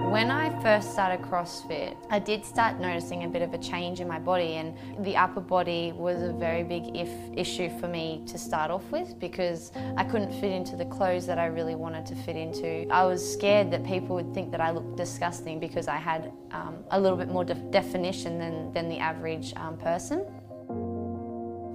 When I first started CrossFit, I did start noticing a bit of a change in my body, and the upper body was a very big issue for me to start off with because I couldn't fit into the clothes that I really wanted to fit into. I was scared that people would think that I looked disgusting because I had a little bit more definition than the average person.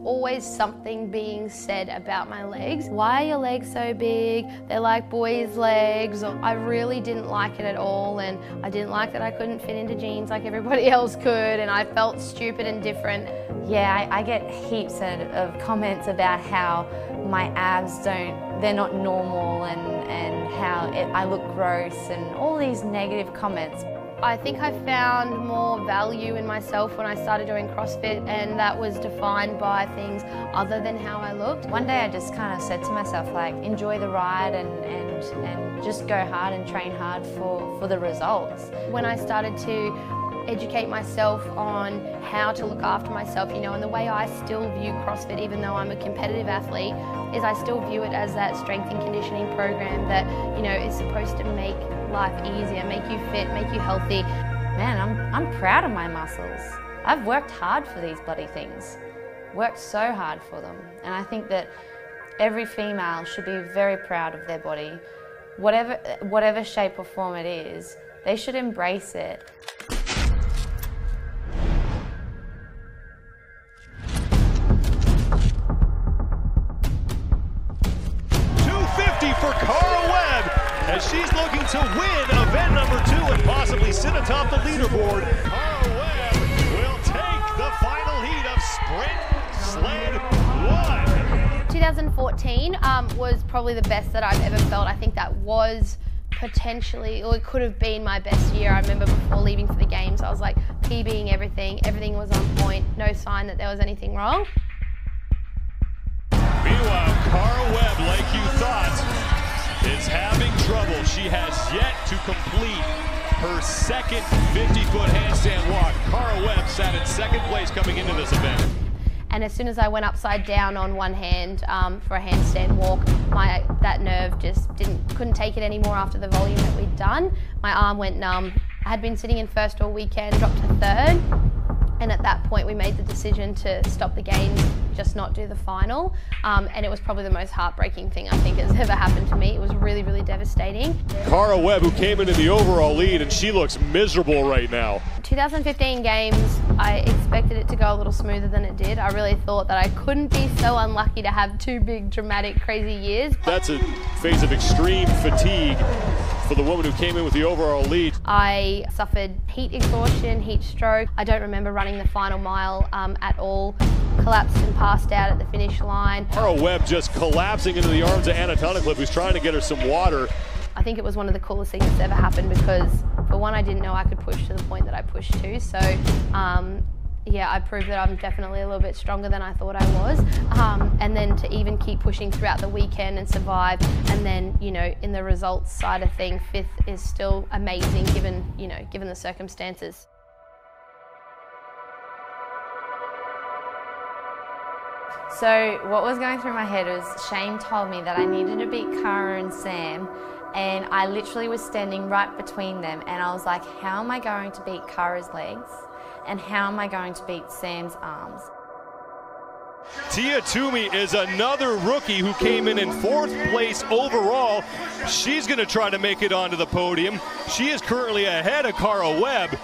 Always something being said about my legs. Why are your legs so big? They're like boys' legs. I really didn't like it at all, and I didn't like that I couldn't fit into jeans like everybody else could, and I felt stupid and different. Yeah, I get heaps of comments about how my abs they're not normal, and how I look gross, and all these negative comments. I think I found more value in myself when I started doing CrossFit, and that was defined by things other than how I looked. One day I just kind of said to myself, like, enjoy the ride and just go hard and train hard for the results. When I started to educate myself on how to look after myself, you know, and the way I still view CrossFit, even though I'm a competitive athlete, is I still view it as that strength and conditioning program that, you know, is supposed to make life easier, make you fit, make you healthy. Man, I'm proud of my muscles. I've worked hard for these bloody things. Worked so hard for them. And I think that every female should be very proud of their body. Whatever shape or form it is, they should embrace it. For Cara Webb, as she's looking to win event number 2 and possibly sit atop the leaderboard. Cara Webb will take the final heat of Sprint Sled 1. 2014 was probably the best that I've ever felt. I think that was potentially, or it could have been my best year. I remember before leaving for the games, I was like PBing everything was on point, no sign that there was anything wrong. Meanwhile, Cara Webb, like you thought, is having trouble. She has yet to complete her second 50-foot handstand walk. Cara Webb sat in second place coming into this event. And as soon as I went upside down on one hand for a handstand walk, that nerve just couldn't take it anymore after the volume that we'd done. My arm went numb. I had been sitting in first all weekend, dropped to third. And at that point, we made the decision to stop the games, just not do the final. And it was probably the most heartbreaking thing I think has ever happened to me. It was really, really devastating. Cara Webb, who came into the overall lead, and she looks miserable right now. 2015 games, I expected it to go a little smoother than it did. I really thought that I couldn't be so unlucky to have 2 big, dramatic, crazy years. That's a phase of extreme fatigue for the woman who came in with the overall lead. I suffered heat exhaustion, heat stroke. I don't remember running the final mile at all. Collapsed and passed out at the finish line. Cara Webb just collapsing into the arms of Anna Tunnicliffe, who's trying to get her some water. I think it was one of the coolest things that's ever happened because, for one, I didn't know I could push to the point that I pushed to. So, yeah, I proved that I'm definitely a little bit stronger than I thought I was. And then to even keep pushing throughout the weekend and survive, and then, you know, in the results side of things, 5th is still amazing given the circumstances. So what was going through my head was Shane told me that I needed to beat Cara and Sam, and I literally was standing right between them, and I was like, how am I going to beat Cara's legs and how am I going to beat Sam's arms? Tia Toomey is another rookie who came in 4th place overall. She's going to try to make it onto the podium. She is currently ahead of Cara Webb.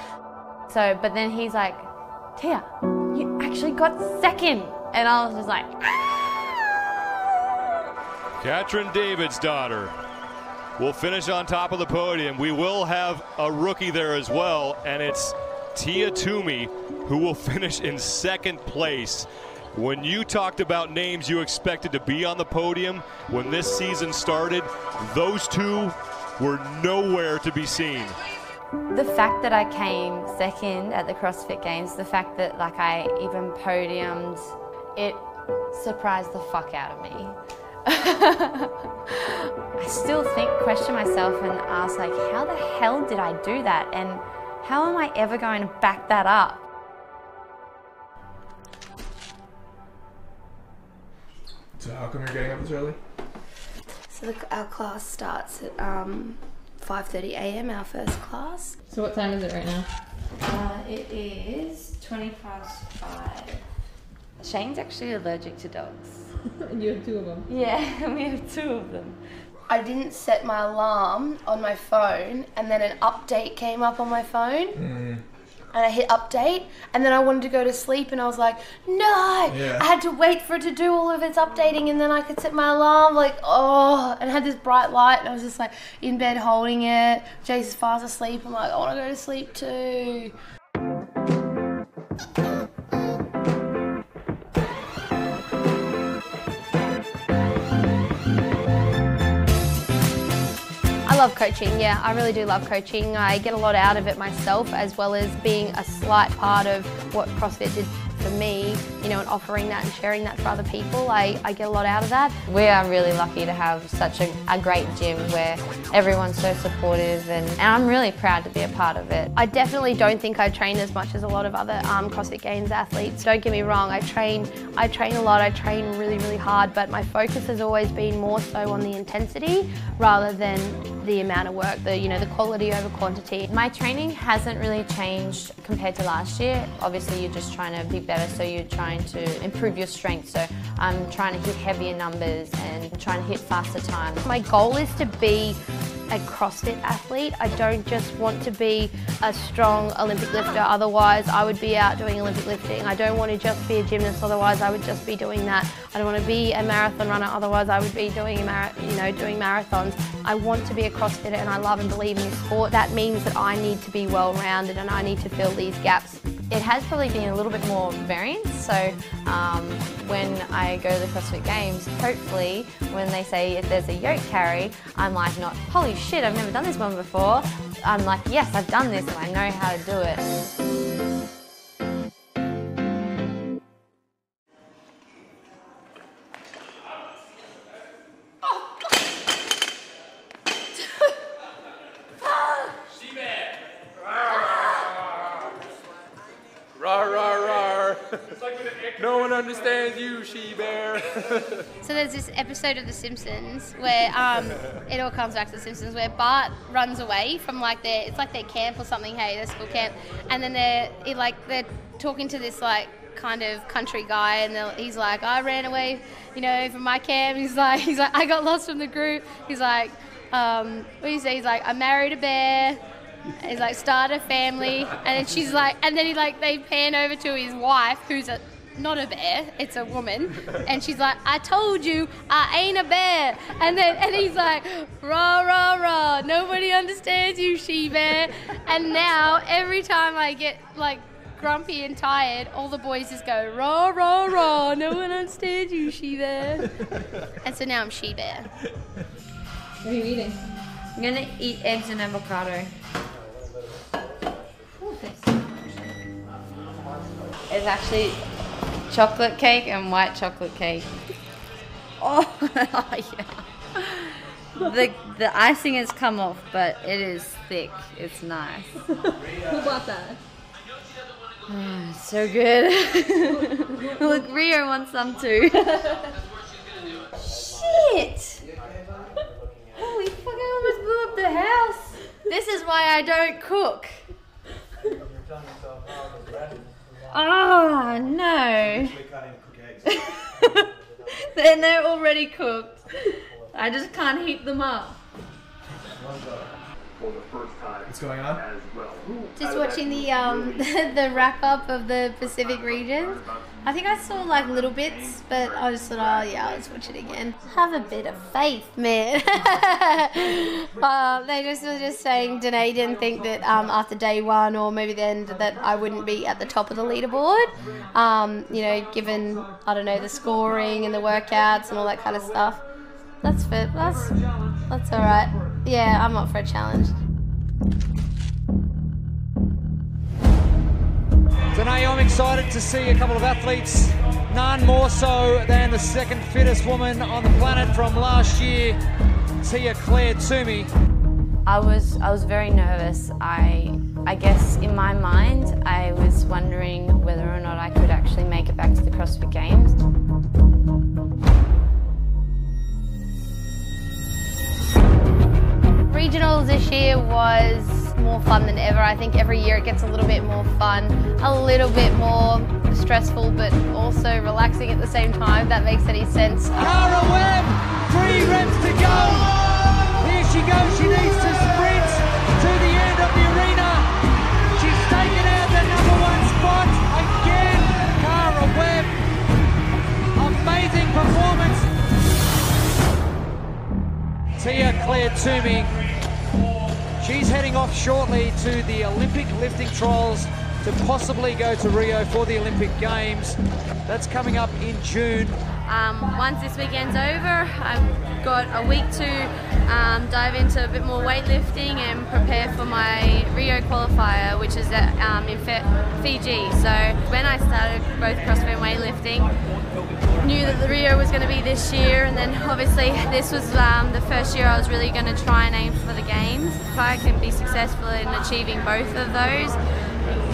So, but then he's like, Tia, you actually got 2nd. And I was just like, ah! Katrin David's daughter will finish on top of the podium. We will have a rookie there as well, and it's Tia Toomey who will finish in 2nd place. When you talked about names you expected to be on the podium when this season started, those 2 were nowhere to be seen. The fact that I came 2nd at the CrossFit Games, the fact that like I even podiumed, it surprised the fuck out of me. I still question myself and ask, like, how the hell did I do that? And how am I ever going to back that up? So how come you're getting up this early? So our class starts at 5:30 a.m. our first class. So what time is it right now? It is 20 past 5. Shane's actually allergic to dogs. And you have 2 of them? Yeah, we have 2 of them. I didn't set my alarm on my phone, and then an update came up on my phone. And I hit update, and then I wanted to go to sleep, and I was like, no! Yeah. I had to wait for it to do all of its updating, and then I could set my alarm, like, oh, and it had this bright light, and I was just like in bed holding it. Jace is fast asleep. I'm like, I want to go to sleep too. I love coaching, yeah, I really do love coaching. I get a lot out of it myself, as well as being a slight part of what CrossFit did for me, you know, and offering that and sharing that for other people. I get a lot out of that. We are really lucky to have such a great gym where everyone's so supportive, and I'm really proud to be a part of it. I definitely don't think I train as much as a lot of other CrossFit Games athletes. Don't get me wrong, I train a lot, I train really, really hard, but my focus has always been more so on the intensity rather than the amount of work, the quality over quantity. My training hasn't really changed compared to last year. Obviously you're just trying to be better, so you're trying to improve your strength. So I'm trying to hit heavier numbers and trying to hit faster times. My goal is to be a CrossFit athlete. I don't just want to be a strong Olympic lifter, otherwise I would be out doing Olympic lifting. I don't want to just be a gymnast, otherwise I would just be doing that. I don't want to be a marathon runner, otherwise I would be doing doing marathons. I want to be a CrossFitter, and I love and believe in this sport. That means that I need to be well-rounded, and I need to fill these gaps. It has probably been a little bit more variance, so when I go to the CrossFit Games, hopefully when they say if there's a yoke carry, I'm like not, holy shit, I've never done this one before. I'm like, yes, I've done this and I know how to do it. No one understands you, she-bear. So there's this episode of The Simpsons where it all comes back to The Simpsons, where Bart runs away from it's like their camp or something, hey, their school camp, and then they're talking to this kind of country guy, and he's like, I ran away, from my camp. He's like, I got lost from the group. He's like, what do you say? He's like, I married a bear. He's like, start a family, and then she's like, and then they pan over to his wife, who's not a bear, it's a woman, and she's like, I told you, I ain't a bear. And he's like, rah, rah, rah, nobody understands you, she-bear. And now, every time I get grumpy and tired, all the boys just go, rah, rah, rah, no one understands you, she-bear. And so now I'm she-bear. What are you eating? I'm gonna eat eggs and avocado. It's actually chocolate cake and white chocolate cake. Oh, yeah. The icing has come off, but it is thick. It's nice. Who bought that? Oh, so good. Look, Rio wants some too. Shit! Holy fuck, I almost blew up the house. This is why I don't cook. Oh, no. Then they're already cooked. I just can't heat them up. What's going on? Just watching the the wrap up of the Pacific region. I think I saw little bits, but I just thought, oh yeah, let's watch it again. Have a bit of faith, man. They were just saying Danae didn't think that after day one or maybe the end that I wouldn't be at the top of the leaderboard. Given, I don't know, the scoring and the workouts and all that kind of stuff. That's fit. That's all right. Yeah, I'm up for a challenge. Tonight I'm excited to see a couple of athletes, none more so than the second fittest woman on the planet from last year, WEBB TOOMEY. I was very nervous. I guess in my mind I was wondering whether or not I could actually make it back to the CrossFit Games. Regionals this year was more fun than ever. I think every year it gets a little bit more fun, a little bit more stressful, but also relaxing at the same time, if that makes any sense. Cara Webb, 3 reps to go. Here she goes, she needs to sprint to the end of the arena. She's taken out the #1 spot again. Cara Webb, amazing performance. Tia Toomey, she's heading off shortly to the Olympic lifting trials to possibly go to Rio for the Olympic Games. That's coming up in June. Once this weekend's over, I've got a week to dive into a bit more weightlifting and prepare for my Rio qualifier, which is in Fiji. So when I started both CrossFit and weightlifting, knew that the Rio was going to be this year, and then obviously this was the first year I was really going to try and aim for the Games. If I can be successful in achieving both of those,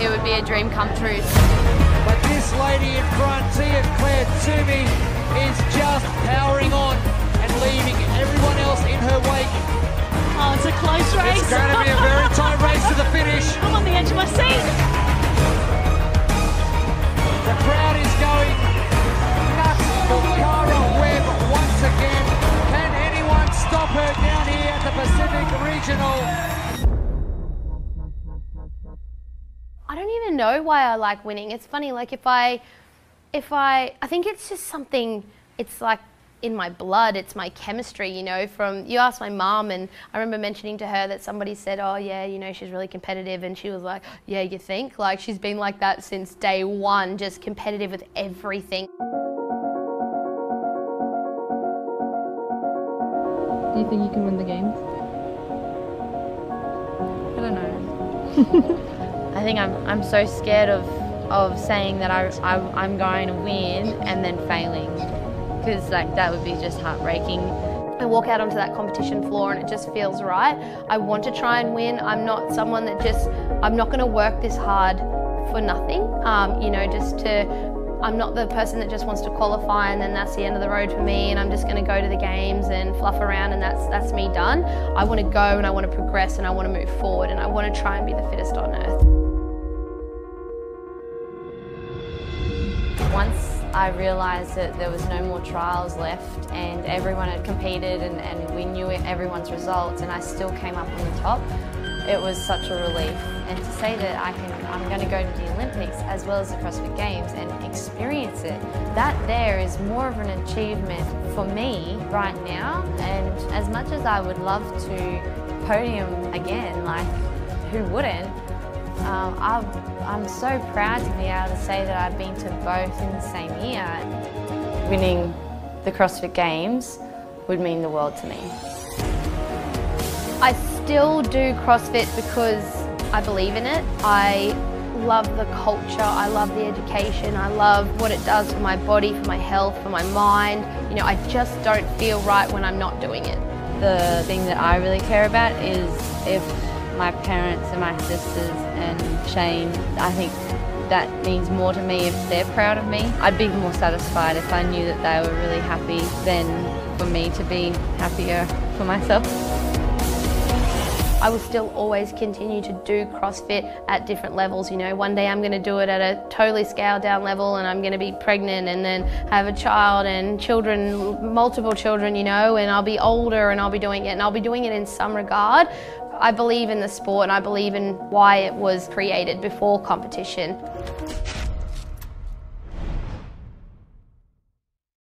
it would be a dream come true. But this lady in front, Tia Toomey, is just powering on and leaving everyone else in her wake. Oh, it's a close race. It's going to be a very tight race to the finish. I'm on the edge of my seat. The crowd is going nuts for Cara Webb once again. Can anyone stop her down here at the Pacific Regional? I don't even know why I like winning. It's funny, like I think it's just something, it's like in my blood, it's my chemistry, you know, you asked my mum, and I remember mentioning to her that somebody said, oh yeah, you know, she's really competitive, and she was like, yeah, you think? Like, she's been like that since day one, just competitive with everything. Do you think you can win the Games? I don't know. I think I'm so scared of saying that I'm going to win and then failing, because like that would be just heartbreaking. I walk out onto that competition floor and it just feels right. I want to try and win. I'm not someone that I'm not going to work this hard for nothing. You know, I'm not the person that just wants to qualify and then that's the end of the road for me and I'm just going to go to the Games and fluff around and that's me done. I want to go and I want to progress and I want to move forward and I want to try and be the fittest on earth. Once I realised that there was no more trials left and everyone had competed and we knew everyone's results and I still came up on the top, it was such a relief. And to say that I'm going to go to the Olympics as well as the CrossFit Games and experience it, that there is more of an achievement for me right now. And as much as I would love to podium again, like who wouldn't, I'm so proud to be able to say that I've been to both in the same year. Winning the CrossFit Games would mean the world to me. I still do CrossFit because I believe in it. I love the culture, I love the education, I love what it does for my body, for my health, for my mind. You know, I just don't feel right when I'm not doing it. The thing that I really care about is if my parents and my sisters and Shane, I think that means more to me if they're proud of me. I'd be more satisfied if I knew that they were really happy than for me to be happier for myself. I will still always continue to do CrossFit at different levels. You know, one day I'm going to do it at a totally scaled down level and I'm going to be pregnant and then have a child and children, multiple children, you know, and I'll be older and I'll be doing it and I'll be doing it in some regard. I believe in the sport and I believe in why it was created before competition.